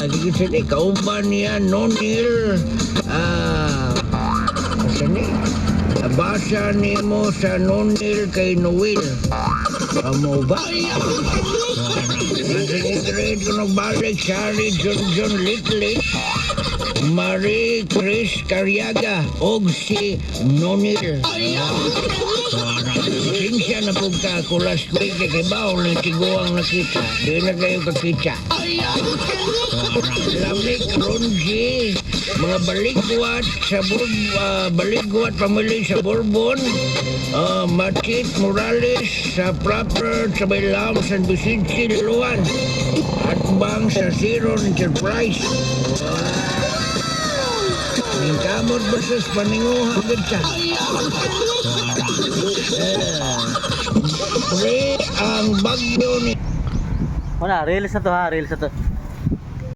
Di sini kauban niya Nonil. Sini basa ni mo sa Nonil kay Noel. Mo ba? Grade ko nagbalik Sari John Little, Marie Chris Cariaga og si Nonil. Sinsya na po ka ako last week kay baon ng tiguang nakita. Di na kayo kakita. Lamig Ronji, mga baligwat sa baligwat pamilya sa Bourbon, Matit Morales sa proper sa Baylam San Vicente Luan at bang sa Zero Enterprise. Kamot versus paninguhan kita. Pre, ang bagyo ni... Reels na to ha, reels na to.